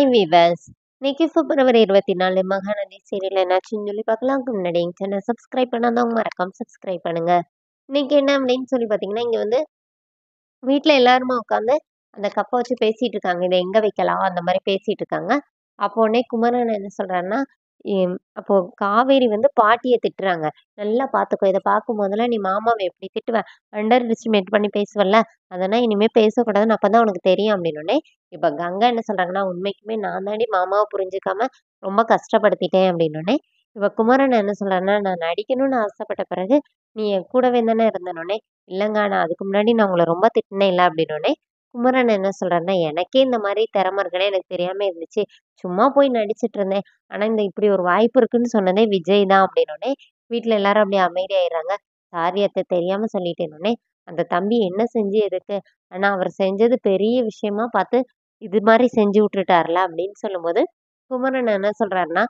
Hi viewers. இன்னைக்கு பிப்ரவரி 24 Mahanadi serial என்னாச்சுன்னு சொல்லி பார்க்கலாம். அதுக்கு முன்னாடி எங்க சேனல் சப்ஸ்கிரைப் பண்ணாதவங்க மறக்காம சப்ஸ்கிரைப் பண்ணுங்க. இன்னைக்கு என்ன அப்படின்னு சொல்லி பார்த்தீங்கன்னா, இங்க வந்து வீட்ல எல்லாருமா உட்காந்து அந்த கப்ப வச்சு பேசிட்டு இருக்காங்க. இத எங்க வைக்கலாம்? அந்த மாரி பேசிட்டு இருக்காங்க. அப்போ உடனே குமரன் என்ன சொல்றாருன்னா, அப்போ காவேரி வந்து பாட்டிய திட்டுறாங்க. "நல்லா பார்த்துக்கோ. இத பார்க்கும்போதெல்லாம் நீ மாமாவ எப்படி திட்டுவ? அண்டர் எஸ்டிமேட் பண்ணி பேசுவல்ல. அதெல்லாம் இனிமே பேசக்கூடாதுன்னு அப்பதான் உனக்கு தெரியும்." அப்படின்னோனே, இப்ப கங்கா என்ன சொல்றாங்கன்னா, "உண்மைக்குமே நான் தாண்டி மாமாவ புரிஞ்சுக்காம ரொம்ப கஷ்டப்படுத்திட்டேன்." அப்படின்னோனே, இப்ப குமரன் என்ன சொல்றாருன்னா, "நான் நடிக்கணும்னு ஆசைப்பட்ட பிறகு நீ என் கூடவே தானே இருந்தனோனே." இல்லங்க. நான் அதுக்கு முன்னாடி நான் உங்கள ரொம்ப திட்டினேன்ல அப்படின்னோனே, குமரன் என்ன சொல்றாருன்னா, "எனக்கே இந்த மாரி திறமை இருக்குன்னே எனக்கு தெரியாம இருந்துச்சு. சும்மா போய் நடிச்சுட்டு இருந்தேன். ஆனா இந்த இப்படி ஒரு வாய்ப்பு இருக்குன்னு சொன்னதே விஜய் தான்." அப்படின்னோனே, வீட்ல எல்லாரும் அப்படியே அமைதியாயிடுறாங்க. "சாரி அத்தை தெரியாம சொல்லிட்டேன்னோனே." அந்த தம்பி என்ன செஞ்சு எதுக்கு? ஆனா அவர் செஞ்சது பெரிய விஷயமா பார்த்து, இது மாரி செஞ்சு விட்டுட்டார்ல அப்படின்னு சொல்லும்போது, குமரன் என்ன சொல்றாருன்னா,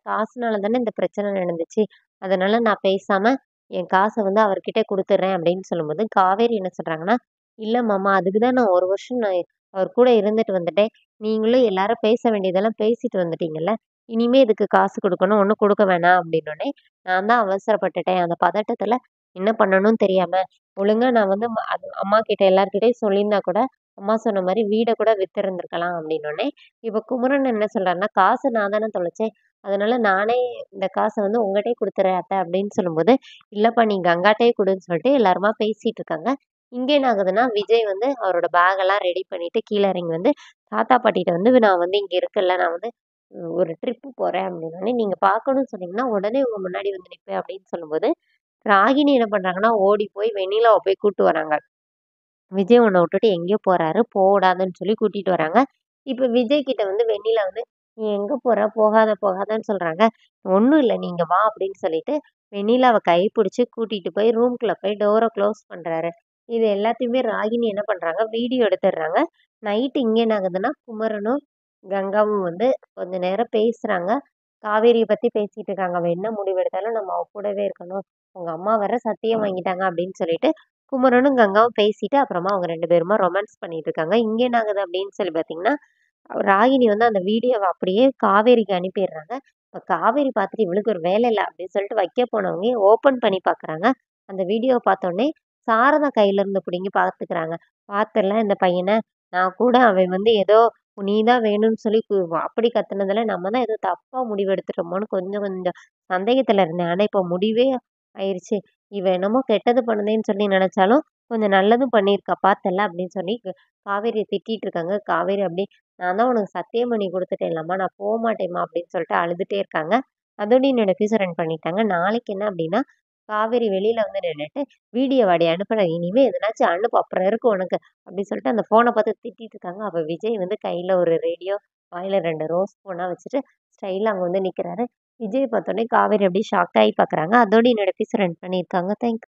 காசுனால தானே இந்த பிரச்சனை நடந்துச்சு. அதனால நான் பேசாம என் காச வந்து அவர்கிட்ட குடுத்துடுறேன் அப்படின்னு சொல்லும்போது, காவேரி என்ன சொல்றாங்கன்னா, "இல்ல மாமா அதுக்கு தான் நான் 1 வருஷம் நான் அவர் கூட இருந்துட்டு வந்துட்டேன். நீங்களும் எல்லாரும் பேச வேண்டியதெல்லாம் பேசிட்டு வந்துட்டீங்கல்ல. இனிமே இதுக்கு காசு குடுக்கணும். ஒண்ணும் குடுக்க வேணாம்." அப்படின்னோனே, "நான் தான் அவசரப்பட்டுட்டேன். அந்த பதட்டத்துல என்ன பண்ணணும்னு தெரியாம, ஒழுங்கா நான் வந்து அது அம்மாகிட்ட எல்லார்கிட்டயும் சொல்லியிருந்தா கூட, அம்மா சொன்ன மாரி வீட கூட வித்திருந்திருக்கலாம்." அப்படின்னோனே, இப்ப குமரன் என்ன சொல்றாருன்னா, "காசு நான் தானே தொலைச்சேன். அதனால நானே இந்த காச வந்து உங்கட்டயே குடுத்துர்றேன் அத்த." அப்படின்னு சொல்லும்போது, "இல்லப்பா நீ கங்காட்டயே குடுன்னு" சொல்லிட்டு எல்லாருமா பேசிட்டு இருக்காங்க. இங்க என்ன ஆகுதுன்னா, விஜய் வந்து அவரோட பேக்கெல்லாம் ரெடி பண்ணிட்டு கீழ இறங்கி வந்து, தாத்தா பாட்டிட்ட வந்து, "நான் வந்து இங்க இருக்கல. நான் வந்து ஒரு ட்ரிப் போறேன்." அப்படின்னோனே, "நீங்க பார்க்கணும்னு சொன்னீங்கன்னா, உடனே உங்க முன்னாடி வந்து நிப்பேன்." அப்படின்னு சொல்லும்போது, ராகினி என்ன பண்றாங்கன்னா, ஓடி போய் வெண்ணிலாவ போய் கூட்டு வராங்க. விஜய் உன்ன விட்டுட்டு எங்கேயோ போறாரு, போடாதன்னு சொல்லி கூட்டிட்டு வராங்க. இப்ப விஜய் கிட்ட வந்து வெண்ணிலா வந்து, "நீ எங்க போற? போகாத, போகாதன்னு சொல்றாங்க." "ஒண்ணும் இல்ல. நீங்க வா." அப்படின்னு சொல்லிட்டு, வெண்ணிலாவ கைப்பிடிச்சு கூட்டிட்டு போய் ரூம்குள்ள போய் டோர க்ளோஸ் பண்றாரு. இது எல்லாத்தையுமே ராகினி என்ன பண்றாங்க, வீடியோ எடுத்துடுறாங்க. நைட்டு இங்க என்ன ஆகுதுன்னா, குமரனும், கங்காவும் வந்து கொஞ்ச நேரம் பேசுறாங்க. காவேரிய பத்தி பேசிட்டு இருக்காங்க. "அவ என்ன முடிவு எடுத்தாலும் நம்ம அவ கூடவே இருக்கணும். உங்க அம்மா வேற சத்தியம் வாங்கிட்டாங்க." அப்படின்னு சொல்லிட்டு குமரனும் கங்காவும் பேசிட்டு அப்புறமா அவங்க 2 பேருமா ரொமான்ஸ் பண்ணிட்டு இருக்காங்க. இங்க என்ன ஆகுது அப்படின்னு சொல்லி பார்த்தீங்கன்னா, ராகினி வந்து அந்த வீடியோவ அப்படியே காவேரிக்கு அனுப்பிடுறாங்க. இப்ப காவேரி பார்த்துட்டு இவளுக்கு ஒரு வேலை இல்ல அப்படின்னு சொல்லிட்டு வைக்க போனவங்க ஓப்பன் பண்ணி பார்க்குறாங்க. அந்த வீடியோவ பார்த்தோனே சாரதா கையில இருந்து புடுங்கி பார்த்துக்கிறாங்க. "பார்த்துல்ல இந்த பையன, நான் கூட அவன் வந்து ஏதோ நீ தான் வேணும்னு சொல்லி அப்படி கத்துனதுல நம்ம தான் ஏதோ தப்பா முடிவு எடுத்துட்டோமோன்னு கொஞ்சம் கொஞ்சம் சந்தேகத்துல இருந்தேன். ஆனா இப்ப முடிவே ஆயிருச்சு. இவ என்னமோ கெட்டது பண்ணுதேன்னு சொல்லி நெனச்சாலும், கொஞ்சம் நல்லதும் பண்ணியிருக்கா பார்த்தல்ல." அப்படின்னு சொல்லி காவேரிய திட்டிட்டு இருக்காங்க. காவேரி அப்படியே, "நான் தான் உனக்கு சத்தியம் பண்ணி குடுத்துட்டேன்லம்மா, நான் போமாட்டேன்ம்மா." அப்படின்னு சொல்லிட்டு அழுதுட்டே இருக்காங்க. அதோட என்னோட எபிசோட் ரன் பண்ணிட்டாங்க. நாளைக்கு என்ன அப்படின்னா, காவேரி வெளியில வந்து நின்னுட்டு, "வீடியோவாடி அனுப்புனேன். இனிமே எதுனாச்சும் அனுப்பு. அப்புறம் இருக்கு உனக்கு." அப்படின்னு சொல்லிட்டு அந்த ஃபோன பார்த்து திட்டிட்டு இருக்காங்க. அப்ப விஜய் வந்து கையில ஒரு ரேடியோ, வாயில 2 ரோஸ் பூனா வச்சுட்டு ஸ்டைலா அங்க வந்து நிக்கிறாரு. விஜய பார்த்தோனே காவேரி அப்படியே ஷாக் ஆகி பார்க்குறாங்க. அதோட என்னோட எபிசோட் ரன் பண்ணியிருக்காங்க. தேங்க்ஸ்.